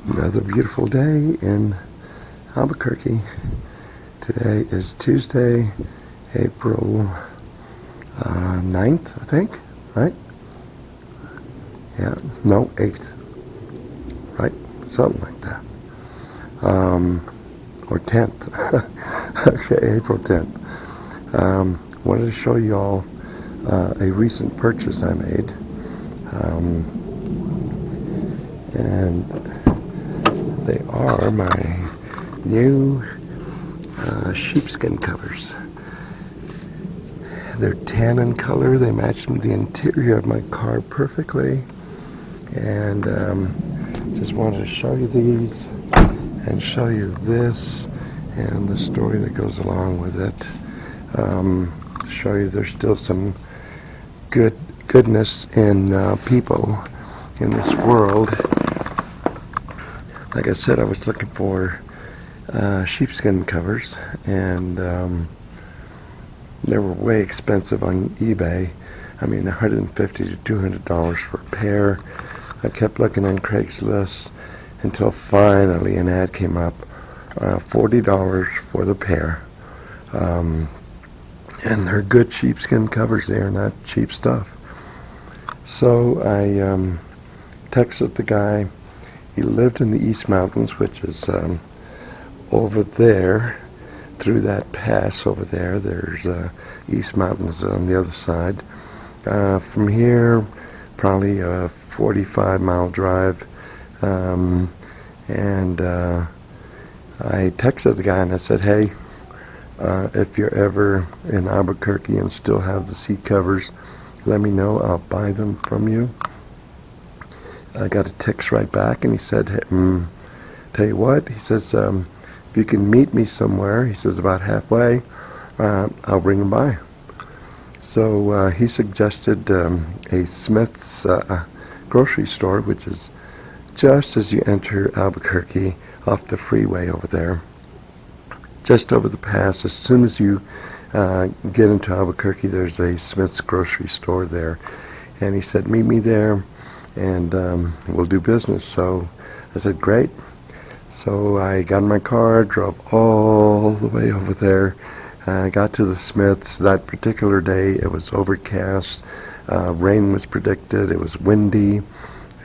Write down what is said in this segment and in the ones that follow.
Another beautiful day in Albuquerque. Today is Tuesday, April 9th, I think, right? Yeah, no, 8th, right? Something like that. Or 10th. Okay, April 10th. Wanted to show you all a recent purchase I made. And they are my new sheepskin covers. They're tan in color. They match the interior of my car perfectly. And just wanted to show you these and show you this and the story that goes along with it. To show you there's still some goodness in people in this world. Like I said, I was looking for sheepskin covers, and they were way expensive on eBay. I mean, $150 to $200 for a pair. I kept looking on Craigslist until finally an ad came up, $40 for the pair. And they're good sheepskin covers. They are not cheap stuff. So I texted the guy. He lived in the East Mountains, which is over there, through that pass over there. There's East Mountains on the other side. From here, probably a 45-mile drive. And I texted the guy and I said, hey, if you're ever in Albuquerque and still have the seat covers, let me know. I'll buy them from you. I got a text right back, and he said, hey, tell you what, he says, if you can meet me somewhere, he says, about halfway, I'll bring them by. So he suggested a Smith's grocery store, which is just as you enter Albuquerque off the freeway over there. Just over the pass, as soon as you get into Albuquerque, there's a Smith's grocery store there. And he said, meet me there, and we'll do business. So I said, great. So I got in my car, drove all the way over there. I got to the Smiths. That particular day, it was overcast. Rain was predicted. It was windy.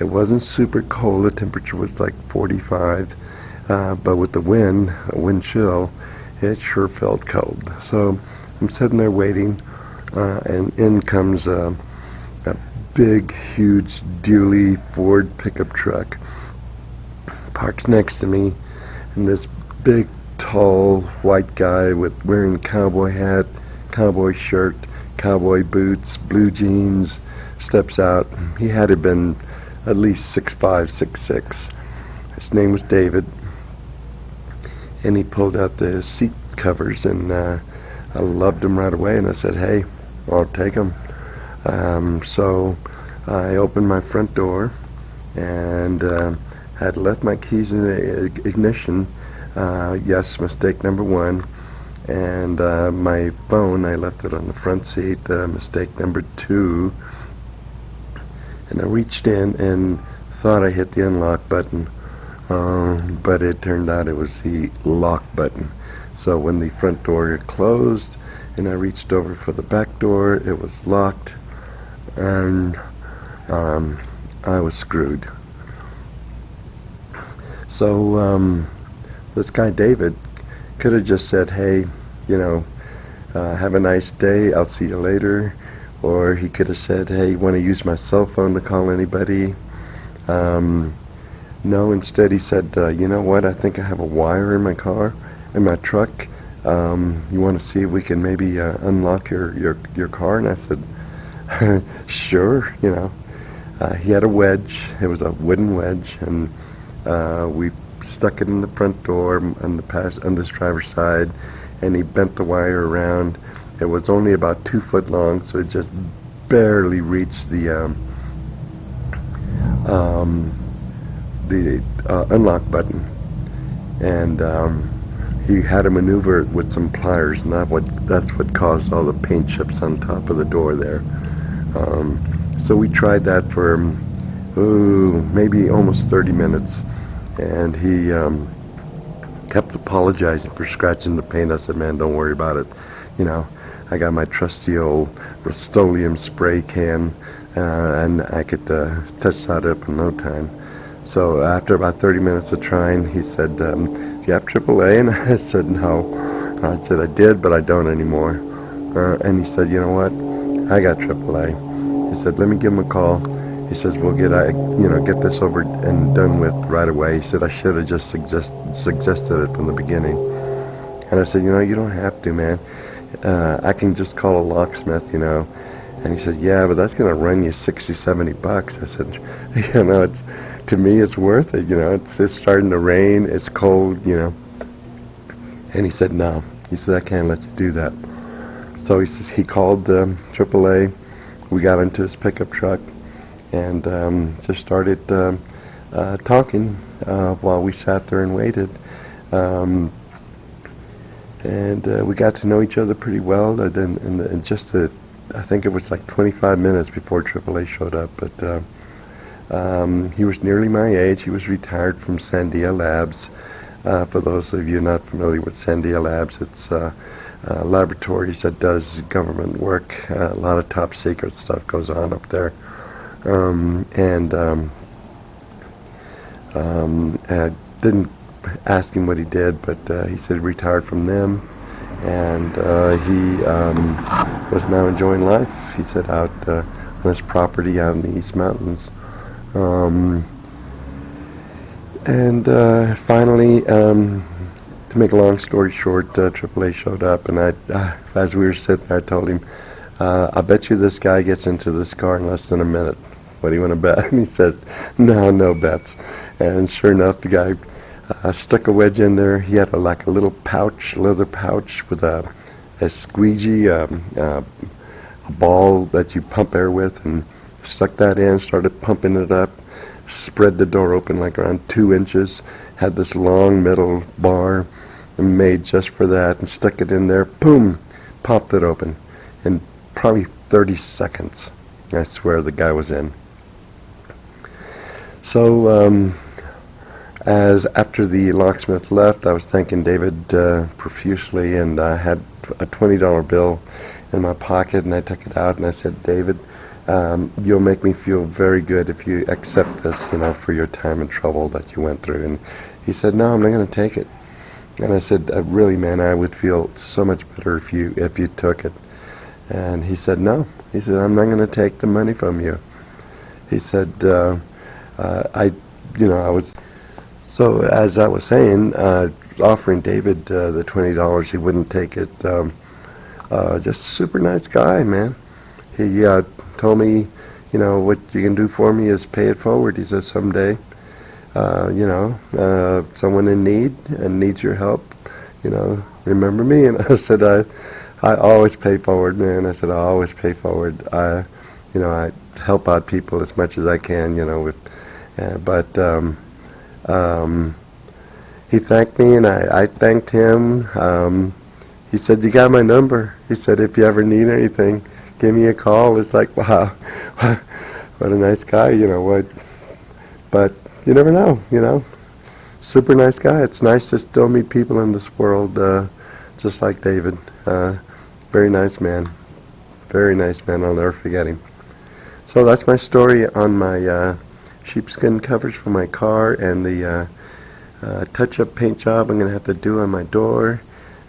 It wasn't super cold. The temperature was like 45. But with the wind chill, it sure felt cold. So I'm sitting there waiting, and in comes a big, huge, dually Ford pickup truck. Parks next to me, and this big, tall, white guy wearing a cowboy hat, cowboy shirt, cowboy boots, blue jeans, steps out. He had to have been at least 6'5", 6'6". His name was David, and he pulled out the seat covers, and I loved them right away, and I said, hey, I'll take them. So I opened my front door and had left my keys in the ignition. Yes, mistake number one. And my phone, I left it on the front seat. Mistake number two. And I reached in and thought I hit the unlock button, but it turned out it was the lock button. So when the front door closed and I reached over for the back door, it was locked, and I was screwed. So this guy David could have just said, hey, have a nice day, I'll see you later. Or he could have said, hey, you want to use my cell phone to call anybody? No, instead he said, you know what, I think I have a wire in my car, in my truck. You want to see if we can maybe unlock your car? And I said, sure, He had a wedge. It was a wooden wedge, and we stuck it in the front door on this driver's side, and he bent the wire around. It was only about 2 foot long, so it just barely reached the unlock button, and he had to maneuver it with some pliers, and that's what caused all the paint chips on top of the door there. So we tried that for maybe almost 30 minutes, And he kept apologizing for scratching the paint. I said, man, don't worry about it. You know, I got my trusty old Rust-Oleum spray can, and I could touch that up in no time. So after about 30 minutes of trying, he said, do you have AAA? And I said, no. I said, I did, but I don't anymore. And he said, you know what? I got AAA. He said, let me give him a call. He says, we'll get this over and done with right away. He said, I should have just suggested it from the beginning. And I said, you know, you don't have to, man. I can just call a locksmith, you know. And he said, yeah, but that's going to run you $60, $70. I said, you know, to me, it's worth it, you know. It's starting to rain. It's cold, you know. And he said, no. He said, I can't let you do that. So he says he called AAA. We got into his pickup truck and just started talking while we sat there and waited. And we got to know each other pretty well. And just I think it was like 25 minutes before AAA showed up. But he was nearly my age. He was retired from Sandia Labs. For those of you not familiar with Sandia Labs, it's laboratories that does government work. A lot of top secret stuff goes on up there. I didn't ask him what he did, but he said he retired from them, and he was now enjoying life. He said out on his property out in the East Mountains. Finally, to make a long story short, AAA showed up, and as we were sitting there, I told him, I bet you this guy gets into this car in less than a minute. What do you want to bet? And he said, no bets. And sure enough, the guy stuck a wedge in there. He had like a little pouch, leather pouch with a squeegee, a ball that you pump air with, and stuck that in, started pumping it up, spread the door open like around 2 inches, had this long metal bar made just for that, and stuck it in there, boom, popped it open. In probably 30 seconds, I swear the guy was in. So, as after the locksmith left, I was thanking David profusely, and I had a $20 bill in my pocket, and I took it out, and I said, David, you'll make me feel very good if you accept this, you know, for your time and trouble that you went through. And he said, no, I'm not going to take it. And I said, really, man, I would feel so much better if you took it. And he said, no. He said, I'm not going to take the money from you. He said, I was... So as I was saying, offering David the $20, he wouldn't take it. Just a super nice guy, man. He told me, you know, what you can do for me is pay it forward. He said, someday, someone in need and needs your help, you know, remember me. And I said, I always pay forward, man. I said, I always pay forward. I help out people as much as I can, you know, he thanked me, and I thanked him. He said, you got my number. He said, if you ever need anything, give me a call. It's like, wow, what a nice guy, you know what. But you never know, you know. Super nice guy. It's nice to still meet people in this world, just like David. Very nice man. Very nice man. I'll never forget him. So that's my story on my sheepskin covers for my car and the touch-up paint job I'm going to have to do on my door.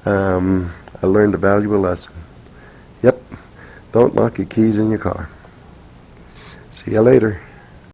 I learned a valuable lesson. Yep, don't lock your keys in your car. See you later.